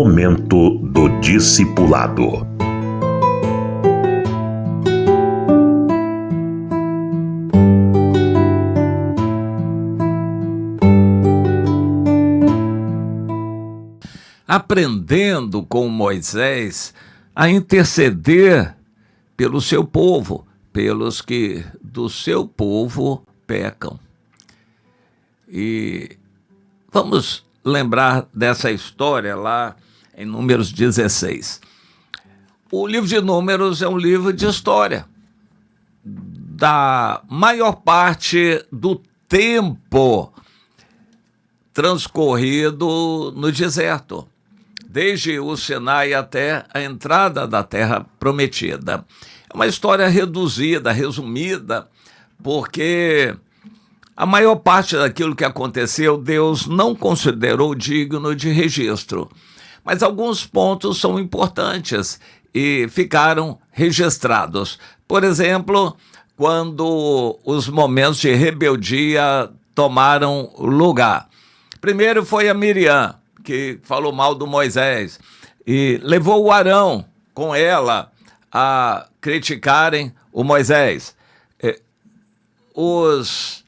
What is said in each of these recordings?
Momento do Discipulado. Aprendendo com Moisés a interceder pelo seu povo, pelos que do seu povo pecam. E vamos lembrar dessa história lá em Números 16. O livro de Números é um livro de história da maior parte do tempo transcorrido no deserto, desde o Sinai até a entrada da Terra Prometida. É uma história reduzida, resumida, porque a maior parte daquilo que aconteceu, Deus não considerou digno de registro. Mas alguns pontos são importantes e ficaram registrados. Por exemplo, quando os momentos de rebeldia tomaram lugar. Primeiro foi a Miriam, que falou mal do Moisés, e levou o Arão com ela a criticarem o Moisés. Os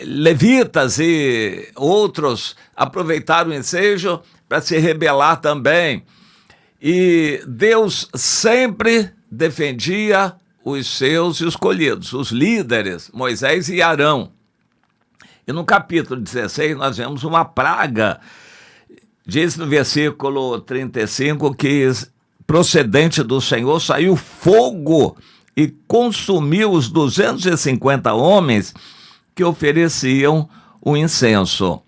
levitas e outros aproveitaram o ensejo para se rebelar também. E Deus sempre defendia os seus escolhidos, os líderes, Moisés e Arão. E no capítulo 16 nós vemos uma praga. Diz no versículo 35 que procedente do Senhor saiu fogo e consumiu os 250 homens que ofereciam o incenso.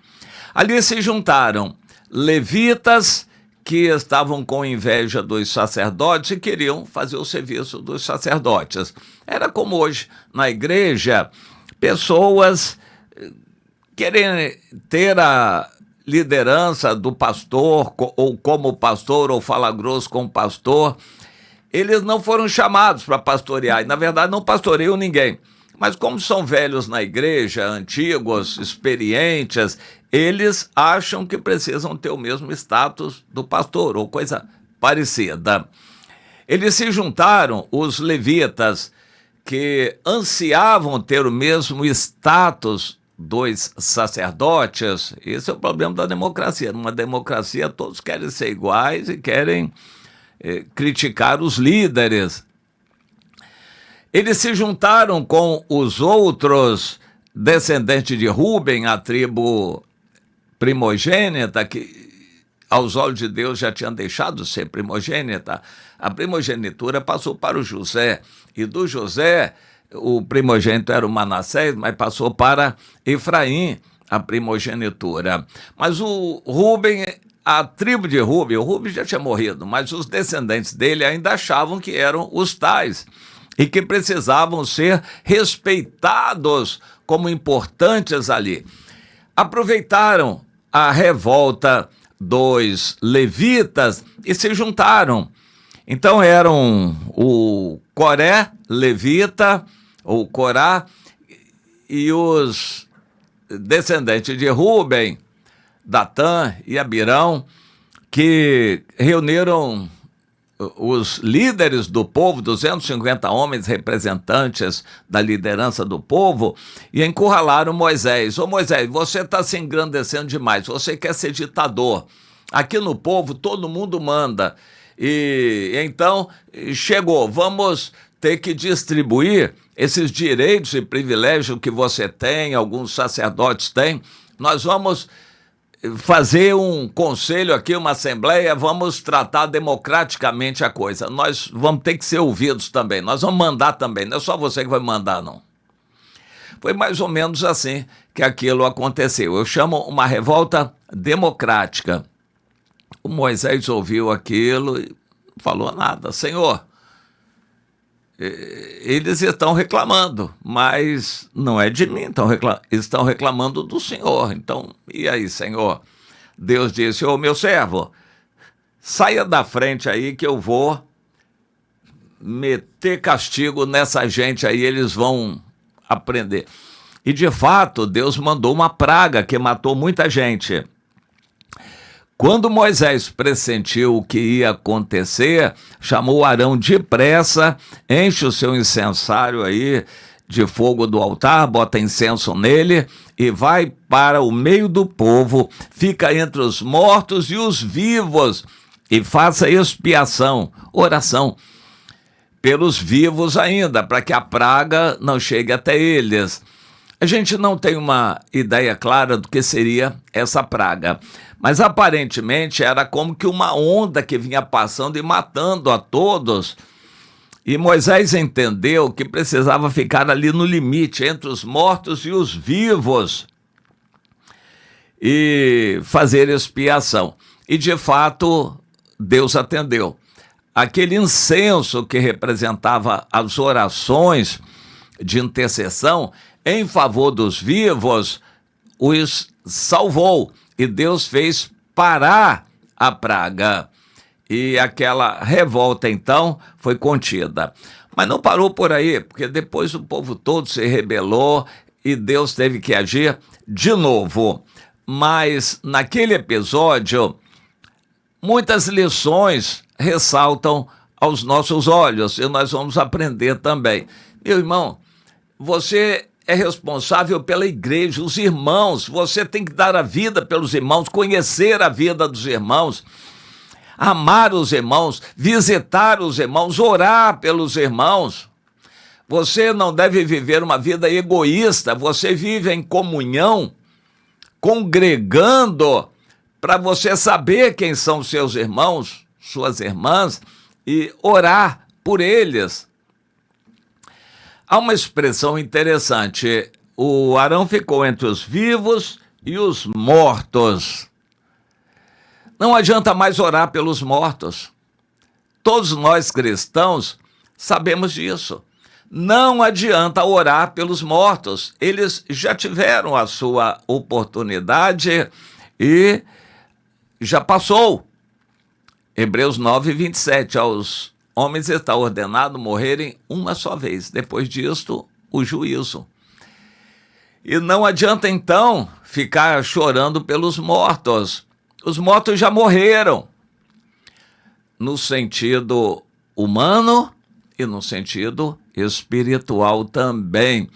Ali se juntaram levitas que estavam com inveja dos sacerdotes e queriam fazer o serviço dos sacerdotes. Era como hoje na igreja, pessoas querem ter a liderança do pastor, ou como pastor, ou fala grosso com o pastor. Eles não foram chamados para pastorear, e na verdade não pastoreiam ninguém. Mas como são velhos na igreja, antigos, experientes, eles acham que precisam ter o mesmo status do pastor, ou coisa parecida. Eles se juntaram, os levitas, que ansiavam ter o mesmo status dos sacerdotes. Esse é o problema da democracia. Numa democracia todos querem ser iguais e querem criticar os líderes. Eles se juntaram com os outros descendentes de Rúben, a tribo primogênita, que aos olhos de Deus já tinha deixado de ser primogênita. A primogenitura passou para o José, e do José o primogênito era o Manassés, mas passou para Efraim a primogenitura. Mas o Rúben, a tribo de Rúben, o Rúben já tinha morrido, mas os descendentes dele ainda achavam que eram os tais e que precisavam ser respeitados como importantes ali. Aproveitaram a revolta dos levitas e se juntaram. Então eram o Coré, levita, ou Corá, e os descendentes de Rúben, Datã e Abirão, que reuniram os líderes do povo, 250 homens representantes da liderança do povo, e encurralaram Moisés. Ô Moisés, você está se engrandecendo demais, você quer ser ditador. Aqui no povo todo mundo manda. E então chegou, vamos ter que distribuir esses direitos e privilégios que você tem, alguns sacerdotes têm. Nós vamos fazer um conselho aqui, uma assembleia, vamos tratar democraticamente a coisa. Nós vamos ter que ser ouvidos também, nós vamos mandar também, não é só você que vai mandar, não. Foi mais ou menos assim que aquilo aconteceu. Eu chamo uma revolta democrática. O Moisés ouviu aquilo e não falou nada. Senhor, eles estão reclamando, mas não é de mim, estão reclamando do Senhor. Então, e aí, Senhor? Deus disse, ô meu servo, saia da frente aí que eu vou meter castigo nessa gente aí, eles vão aprender. E de fato, Deus mandou uma praga que matou muita gente. Quando Moisés pressentiu o que ia acontecer, chamou Arão depressa, enche o seu incensário aí de fogo do altar, bota incenso nele e vai para o meio do povo, fica entre os mortos e os vivos e faça expiação, oração, pelos vivos ainda, para que a praga não chegue até eles. A gente não tem uma ideia clara do que seria essa praga, mas aparentemente era como que uma onda que vinha passando e matando a todos. E Moisés entendeu que precisava ficar ali no limite, entre os mortos e os vivos, e fazer expiação. E de fato, Deus atendeu. Aquele incenso que representava as orações de intercessão em favor dos vivos, os salvou. E Deus fez parar a praga. E aquela revolta, então, foi contida. Mas não parou por aí, porque depois o povo todo se rebelou e Deus teve que agir de novo. Mas naquele episódio, muitas lições ressaltam aos nossos olhos e nós vamos aprender também. Meu irmão, você é responsável pela igreja, os irmãos, você tem que dar a vida pelos irmãos, conhecer a vida dos irmãos, amar os irmãos, visitar os irmãos, orar pelos irmãos. Você não deve viver uma vida egoísta, você vive em comunhão, congregando, para você saber quem são seus irmãos, suas irmãs, e orar por eles. Há uma expressão interessante, o Arão ficou entre os vivos e os mortos. Não adianta mais orar pelos mortos. Todos nós cristãos sabemos disso. Não adianta orar pelos mortos. Eles já tiveram a sua oportunidade e já passou. Hebreus 9, 27. Aos homens está ordenado morrerem uma só vez. Depois disto, o juízo. E não adianta, então, ficar chorando pelos mortos. Os mortos já morreram, no sentido humano e no sentido espiritual também.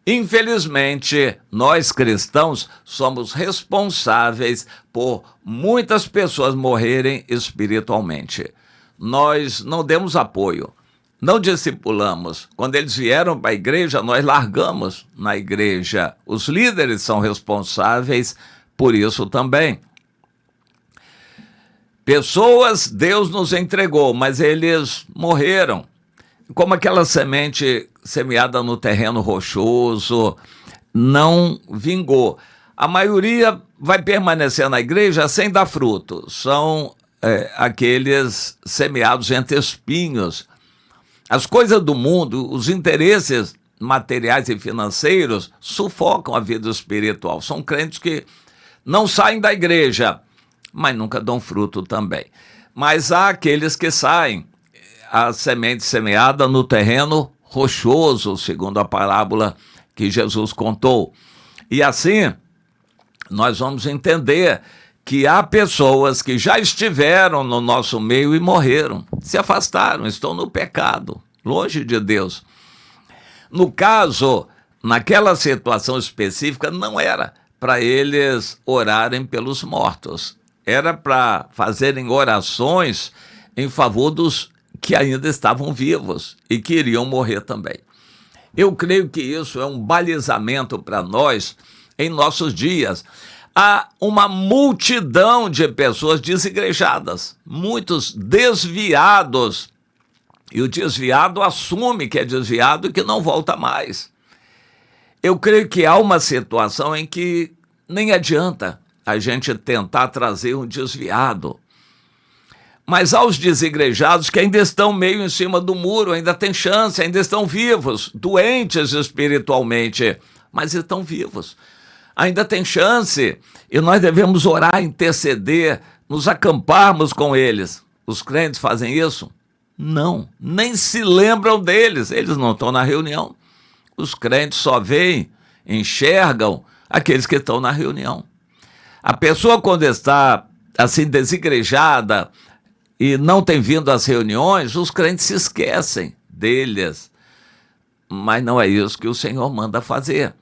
Infelizmente, nós cristãos somos responsáveis por muitas pessoas morrerem espiritualmente. Nós não demos apoio, não discipulamos. Quando eles vieram para a igreja, nós largamos na igreja. Os líderes são responsáveis por isso também. Pessoas Deus nos entregou, mas eles morreram. Como aquela semente semeada no terreno rochoso, não vingou. A maioria vai permanecer na igreja sem dar fruto. São aqueles semeados entre espinhos. As coisas do mundo, os interesses materiais e financeiros sufocam a vida espiritual. São crentes que não saem da igreja, mas nunca dão fruto também. Mas há aqueles que saem, a semente semeada no terreno rochoso, segundo a parábola que Jesus contou. E assim, nós vamos entender que há pessoas que já estiveram no nosso meio e morreram, se afastaram, estão no pecado, longe de Deus. No caso, naquela situação específica, não era para eles orarem pelos mortos, era para fazerem orações em favor dos que ainda estavam vivos e que iriam morrer também. Eu creio que isso é um balizamento para nós em nossos dias. Há uma multidão de pessoas desigrejadas, muitos desviados, e o desviado assume que é desviado e que não volta mais. Eu creio que há uma situação em que nem adianta a gente tentar trazer um desviado. Mas aos desigrejados que ainda estão meio em cima do muro, ainda tem chance, ainda estão vivos, doentes espiritualmente, mas estão vivos. Ainda tem chance e nós devemos orar, interceder, nos acamparmos com eles. Os crentes fazem isso? Não, nem se lembram deles, eles não estão na reunião. Os crentes só veem, enxergam aqueles que estão na reunião. A pessoa, quando está assim, desigrejada e não tem vindo às reuniões, os crentes se esquecem deles. Mas não é isso que o Senhor manda fazer.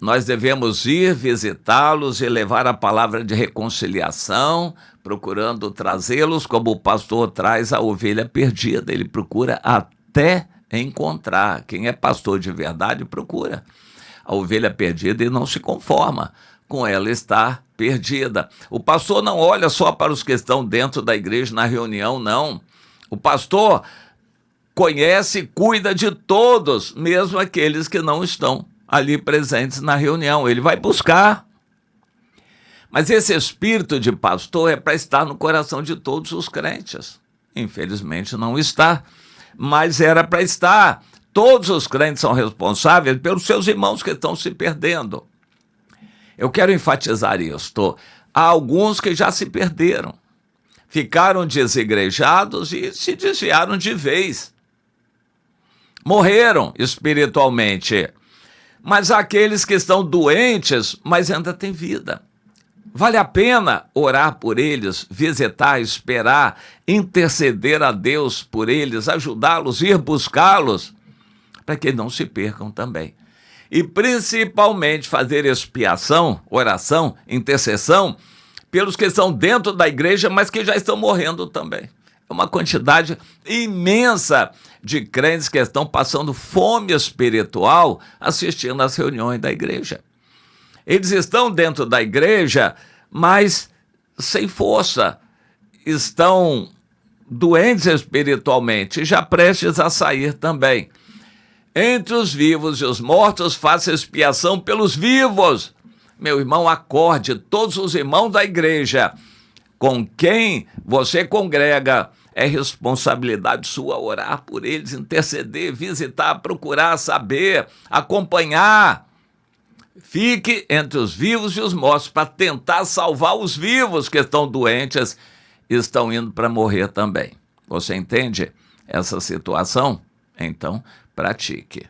Nós devemos ir visitá-los e levar a palavra de reconciliação, procurando trazê-los como o pastor traz a ovelha perdida. Ele procura até encontrar. Quem é pastor de verdade procura a ovelha perdida e não se conforma com ela estar perdida. O pastor não olha só para os que estão dentro da igreja na reunião, não. O pastor conhece e cuida de todos, mesmo aqueles que não estão ali presentes na reunião. Ele vai buscar. Mas esse espírito de pastor é para estar no coração de todos os crentes. Infelizmente não está, mas era para estar. Todos os crentes são responsáveis pelos seus irmãos que estão se perdendo. Eu quero enfatizar isto. Há alguns que já se perderam, ficaram desigrejados e se desviaram de vez. Morreram espiritualmente. Mas há aqueles que estão doentes, mas ainda têm vida. Vale a pena orar por eles, visitar, esperar, interceder a Deus por eles, ajudá-los, ir buscá-los, para que não se percam também. E principalmente fazer expiação, oração, intercessão, pelos que estão dentro da igreja, mas que já estão morrendo também. É uma quantidade imensa de crentes que estão passando fome espiritual assistindo às reuniões da igreja. Eles estão dentro da igreja, mas sem força, estão doentes espiritualmente, já prestes a sair também. Entre os vivos e os mortos, faça expiação pelos vivos. Meu irmão, acorde, todos os irmãos da igreja com quem você congrega, é responsabilidade sua orar por eles, interceder, visitar, procurar, saber, acompanhar. Fique entre os vivos e os mortos para tentar salvar os vivos que estão doentes e estão indo para morrer também. Você entende essa situação? Então, pratique.